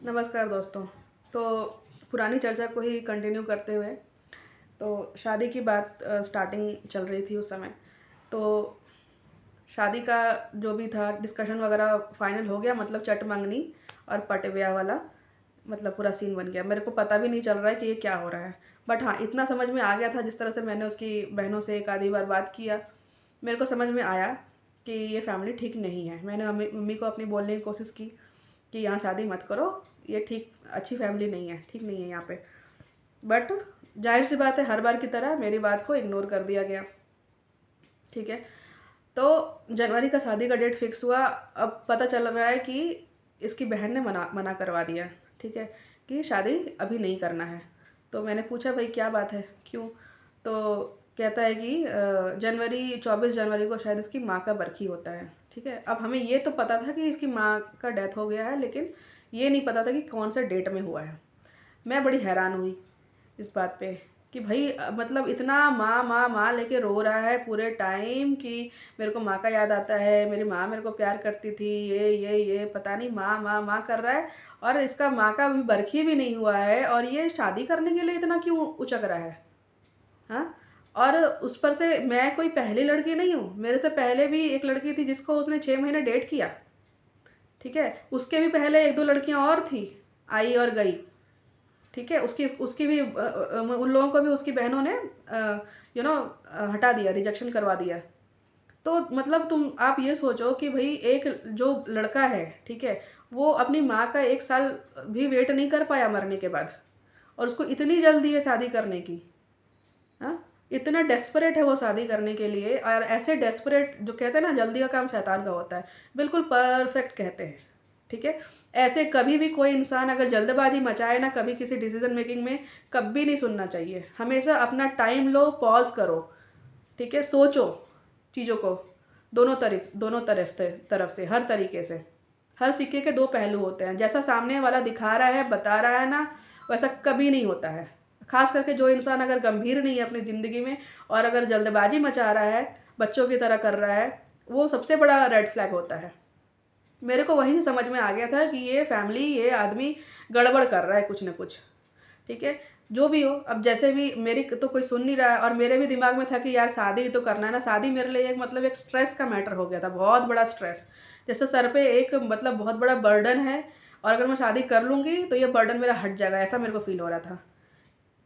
नमस्कार दोस्तों। तो पुरानी चर्चा को ही कंटिन्यू करते हुए तो शादी की बात स्टार्टिंग चल रही थी उस समय। तो शादी का जो भी था डिस्कशन वगैरह फाइनल हो गया, मतलब चट मंगनी और पट ब्याह वाला मतलब पूरा सीन बन गया। मेरे को पता भी नहीं चल रहा है कि ये क्या हो रहा है, बट हाँ इतना समझ में आ गया था जिस तरह से मैंने उसकी बहनों से एक आधी बार बात किया, मेरे को समझ में आया कि ये फैमिली ठीक नहीं है। मैंने मम्मी मम्मी को अपनी बोलने की कोशिश की कि यहाँ शादी मत करो, ये ठीक अच्छी फैमिली नहीं है, ठीक नहीं है यहाँ पे। बट जाहिर सी बात है, हर बार की तरह मेरी बात को इग्नोर कर दिया गया। ठीक है, तो जनवरी का शादी का डेट फिक्स हुआ। अब पता चल रहा है कि इसकी बहन ने मना मना करवा दिया। ठीक है, कि शादी अभी नहीं करना है। तो मैंने पूछा भाई क्या बात है, क्यों? तो कहता है कि जनवरी 24 जनवरी को शायद इसकी माँ का बरखी होता है। ठीक है, अब हमें ये तो पता था कि इसकी माँ का डेथ हो गया है, लेकिन ये नहीं पता था कि कौन सा डेट में हुआ है। मैं बड़ी हैरान हुई इस बात पे कि भाई मतलब इतना माँ माँ माँ लेके रो रहा है पूरे टाइम कि मेरे को माँ का याद आता है, मेरी माँ मेरे को प्यार करती थी, ये पता नहीं माँ माँ माँ कर रहा है। और इसका माँ का भी बरखी भी नहीं हुआ है और ये शादी करने के लिए इतना क्यों उचक रहा है? हाँ, और उस पर से मैं कोई पहली लड़की नहीं हूँ, मेरे से पहले भी एक लड़की थी जिसको उसने 6 महीने डेट किया। ठीक है, उसके भी पहले एक दो लड़कियां और थी, आई और गई। ठीक है, उसकी उसकी भी उन लोगों को भी उसकी बहनों ने हटा दिया, रिजेक्शन करवा दिया। तो मतलब तुम आप ये सोचो कि भाई एक जो लड़का है, ठीक है, वो अपनी माँ का 1 साल भी वेट नहीं कर पाया मरने के बाद, और उसको इतनी जल्दी है शादी करने की। हाँ, इतना डेस्परेट है वो शादी करने के लिए। और ऐसे डेस्परेट, जो कहते हैं ना जल्दी का काम शैतान का होता है, बिल्कुल परफेक्ट कहते हैं। ठीक है, ऐसे कभी भी कोई इंसान अगर जल्दबाजी मचाए ना कभी किसी डिसीजन मेकिंग में, कभी नहीं सुनना चाहिए। हमेशा अपना टाइम लो, पॉज करो। ठीक है, सोचो चीज़ों को, दोनों तरफ से हर तरीके से। हर सिक्के के दो पहलू होते हैं, जैसा सामने वाला दिखा रहा है बता रहा है ना, वैसा कभी नहीं होता है। खास करके जो इंसान अगर गंभीर नहीं है अपनी ज़िंदगी में और अगर जल्दबाजी मचा रहा है, बच्चों की तरह कर रहा है, वो सबसे बड़ा रेड फ्लैग होता है। मेरे को वहीं से समझ में आ गया था कि ये फैमिली, ये आदमी गड़बड़ कर रहा है कुछ ना कुछ। ठीक है, जो भी हो, अब जैसे भी मेरी तो कोई सुन नहीं रहा है, और मेरे भी दिमाग में था कि यार शादी तो करना है ना। शादी मेरे लिए एक मतलब एक स्ट्रेस का मैटर हो गया था, बहुत बड़ा स्ट्रेस। जैसे सर पे एक मतलब बहुत बड़ा बर्डन है, और अगर मैं शादी कर लूँगी तो ये बर्डन मेरा हट जाएगा, ऐसा मेरे को फील हो रहा था।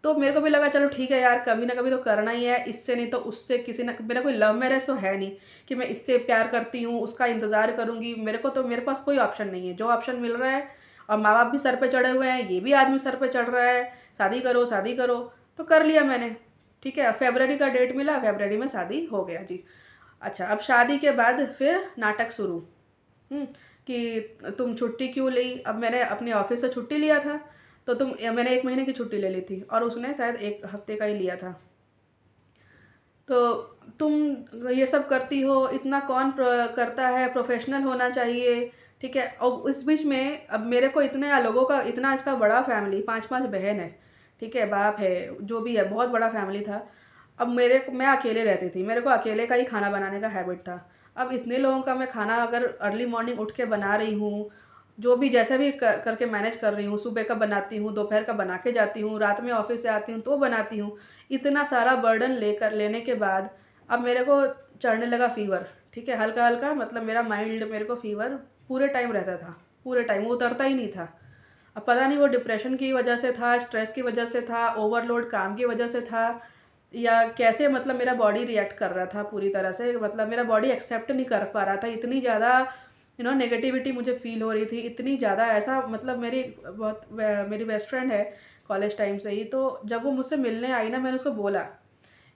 तो मेरे को भी लगा चलो ठीक है यार, कभी ना कभी तो करना ही है, इससे नहीं तो उससे, किसी ना, मेरा कोई लव मैरिज तो है नहीं कि मैं इससे प्यार करती हूँ उसका इंतज़ार करूँगी। मेरे को तो, मेरे पास कोई ऑप्शन नहीं है, जो ऑप्शन मिल रहा है, और माँ बाप भी सर पे चढ़े हुए हैं, ये भी आदमी सर पे चढ़ रहा है, शादी करो शादी करो, तो कर लिया मैंने। ठीक है, फरवरी का डेट मिला, फरवरी में शादी हो गया जी। अच्छा, अब शादी के बाद फिर नाटक शुरू। हुँ, कि तुम छुट्टी क्यों ली? अब मैंने अपने ऑफ़िस से छुट्टी लिया था, तो मैंने 1 महीने की छुट्टी ले ली थी और उसने शायद 1 हफ़्ते का ही लिया था। तो तुम ये सब करती हो, इतना कौन करता है, प्रोफ़ेशनल होना चाहिए। ठीक है, और इस बीच में अब मेरे को इतने लोगों का, इतना इसका बड़ा फ़ैमिली, 5-5 बहन है, ठीक है, बाप है, जो भी है, बहुत बड़ा फ़ैमिली था। अब मेरे को, मैं अकेले रहती थी, मेरे को अकेले का ही खाना बनाने का हैबिट था। अब इतने लोगों का मैं खाना अगर अर्ली मॉर्निंग उठ के बना रही हूँ, जो भी जैसे भी करके मैनेज कर रही हूँ, सुबह का बनाती हूँ, दोपहर का बना के जाती हूँ, रात में ऑफ़िस से आती हूँ तो बनाती हूँ। इतना सारा बर्डन लेने के बाद अब मेरे को चढ़ने लगा फ़ीवर। ठीक है, हल्का-हल्का, मतलब मेरा माइल्ड, मेरे को फ़ीवर पूरे टाइम रहता था, पूरे टाइम, वो उतरता ही नहीं था। अब पता नहीं वो डिप्रेशन की वजह से था, स्ट्रेस की वजह से था, ओवरलोड काम की वजह से था, या कैसे, मतलब मेरा बॉडी रिएक्ट कर रहा था पूरी तरह से, मतलब मेरा बॉडी एक्सेप्ट नहीं कर पा रहा था। इतनी ज़्यादा नेगेटिविटी मुझे फ़ील हो रही थी, इतनी ज़्यादा, ऐसा मतलब मेरी बेस्ट फ्रेंड है कॉलेज टाइम से ही। तो जब वो मुझसे मिलने आई ना, मैंने उसको बोला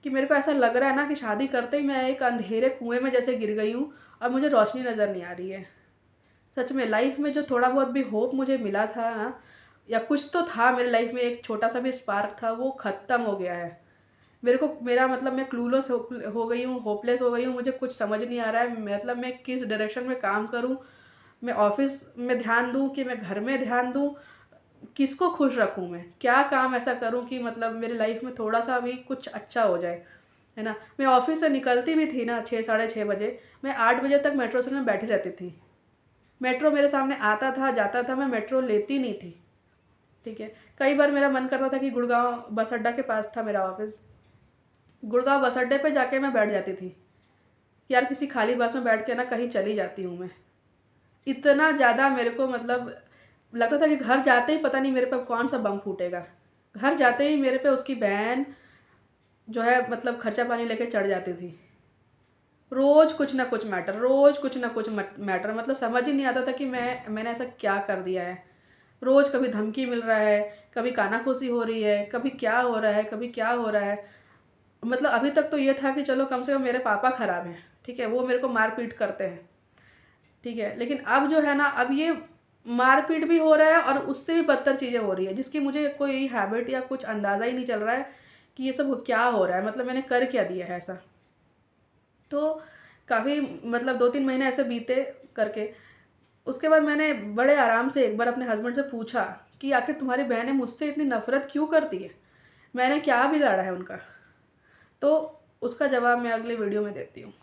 कि मेरे को ऐसा लग रहा है ना कि शादी करते ही मैं एक अंधेरे कुएँ में जैसे गिर गई हूँ, अब मुझे रोशनी नज़र नहीं आ रही है। सच में लाइफ़ में जो थोड़ा बहुत भी होप मुझे मिला था ना, या कुछ तो था मेरी लाइफ़ में, एक छोटा-सा भी स्पार्क था, वो ख़त्म हो गया है। मेरे को, मेरा मतलब मैं क्लूलेस हो गई हूँ, होपलेस हो गई हूँ, मुझे कुछ समझ नहीं आ रहा है, मतलब मैं किस डायरेक्शन में काम करूँ? मैं ऑफ़िस में ध्यान दूँ कि मैं घर में ध्यान दूँ? किसको खुश रखूँ मैं? क्या काम ऐसा करूँ कि मतलब मेरी लाइफ़ में थोड़ा-सा भी कुछ अच्छा हो जाए, है ना? मैं ऑफ़िस से निकलती भी थी ना 6 साढ़े 6 बजे, मैं 8 बजे तक मेट्रो स्टेशन में बैठी रहती थी। मेट्रो मेरे सामने आता था, जाता था, मैं मेट्रो लेती नहीं थी, ठीक है। कई बार मेरा मन करता था कि गुड़गांव बस अड्डा के पास था मेरा ऑफिस, गुड़गांव बस अड्डे पे जाके मैं बैठ जाती थी, यार किसी खाली बस में बैठ के ना कहीं चली जाती हूँ मैं। इतना ज़्यादा मेरे को मतलब लगता था कि घर जाते ही पता नहीं मेरे पे कौन सा बम फूटेगा। घर जाते ही मेरे पे उसकी बहन जो है मतलब खर्चा पानी लेके चढ़ जाती थी। रोज़ कुछ ना कुछ मैटर, रोज़ कुछ ना कुछ मैटर, मतलब समझ ही नहीं आता था कि मैंने ऐसा क्या कर दिया है। रोज़ कभी धमकी मिल रहा है, कभी कानाफूसी हो रही है, कभी क्या हो रहा है, कभी क्या हो रहा है। मतलब अभी तक तो ये था कि चलो कम से कम मेरे पापा ख़राब हैं, ठीक है, वो मेरे को मार-पीट करते हैं, ठीक है। लेकिन अब जो है ना, अब ये मार-पीट भी हो रहा है और उससे भी बदतर चीज़ें हो रही है, जिसकी मुझे कोई हैबिट या कुछ अंदाज़ा ही नहीं चल रहा है कि ये सब क्या हो रहा है, मतलब मैंने कर क्या दिया है ऐसा। तो काफ़ी मतलब 2-3 महीने ऐसे बीते करके, उसके बाद मैंने बड़े आराम से एक बार अपने हस्बैंड से पूछा कि आखिर तुम्हारी बहनें मुझसे इतनी नफ़रत क्यों करती है? मैंने क्या बिगाड़ा है उनका? तो उसका जवाब मैं अगले वीडियो में देती हूँ।